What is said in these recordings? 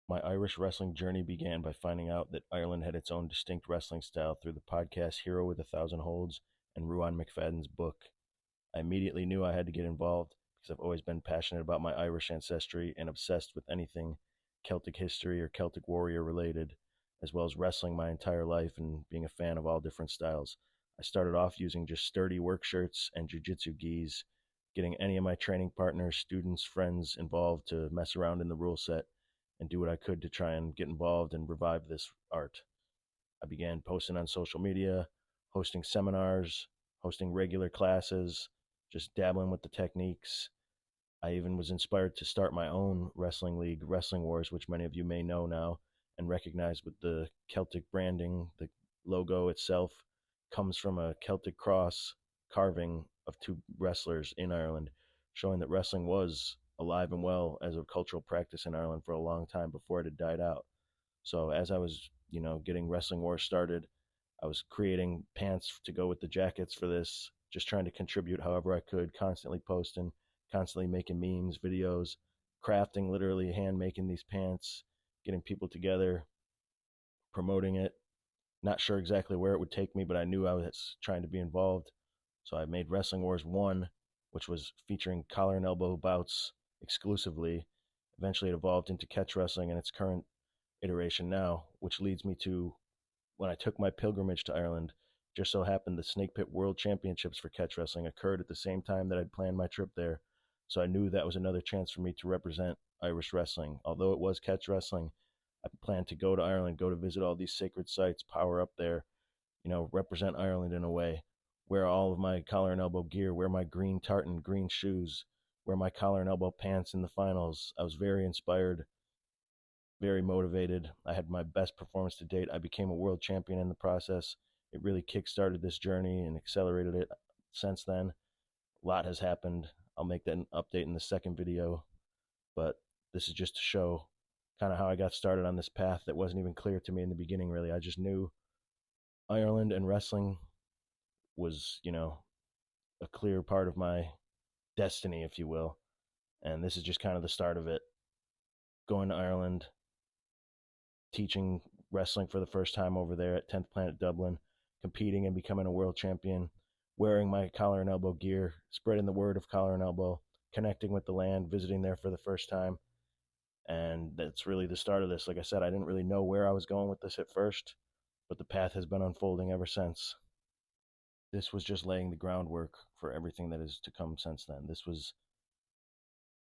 My Irish wrestling journey began by finding out that Ireland had its own distinct wrestling style through the podcast Hero with a Thousand Holds and Ruan McFadden's book. I immediately knew I had to get involved because I've always been passionate about my Irish ancestry and obsessed with anything Celtic history or Celtic warrior related, as well as wrestling my entire life and being a fan of all different styles. I started off using just sturdy work shirts and jiu-jitsu gis, getting any of my training partners, students, friends involved to mess around in the rule set and do what I could to try and get involved and revive this art. I began posting on social media, hosting seminars, hosting regular classes, just dabbling with the techniques. I even was inspired to start my own wrestling league, Wrestling Wars, which many of you may know now and recognize with the Celtic branding. The logo itself comes from a Celtic cross carving of two wrestlers in Ireland, showing that wrestling was alive and well as a cultural practice in Ireland for a long time before it had died out. So as I was, getting Wrestling Wars started, I was creating pants to go with the jackets for this, just trying to contribute however I could, constantly posting, constantly making memes, videos, crafting, literally hand making these pants, getting people together, promoting it. Not sure exactly where it would take me, but I knew I was trying to be involved. So I made Wrestling Wars 1, which was featuring collar and elbow bouts exclusively. Eventually, it evolved into catch wrestling in its current iteration now, which leads me to when I took my pilgrimage to Ireland. Just so happened the Snake Pit World Championships for catch wrestling occurred at the same time that I'd planned my trip there. So I knew that was another chance for me to represent Irish wrestling. Although it was catch wrestling, I planned to go to Ireland, go to visit all these sacred sites, power up there, represent Ireland in a way. Wear all of my collar and elbow gear, wear my green tartan, green shoes, wear my collar and elbow pants in the finals. I was very inspired, very motivated. I had my best performance to date. I became a world champion in the process. It really kickstarted this journey and accelerated it since then. A lot has happened. I'll make that an update in the second video, but this is just to show kind of how I got started on this path that wasn't even clear to me in the beginning, really. I just knew Ireland and wrestling was, a clear part of my destiny, if you will. And this is just kind of the start of it. Going to Ireland, teaching wrestling for the first time over there at 10th Planet Dublin, competing and becoming a world champion, wearing my collar and elbow gear, spreading the word of collar and elbow, connecting with the land, visiting there for the first time. And that's really the start of this. Like I said, I didn't really know where I was going with this at first, but the path has been unfolding ever since. This was just laying the groundwork for everything that is to come since then. This was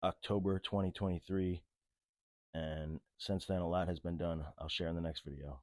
October 2023, and since then, a lot has been done. I'll share in the next video.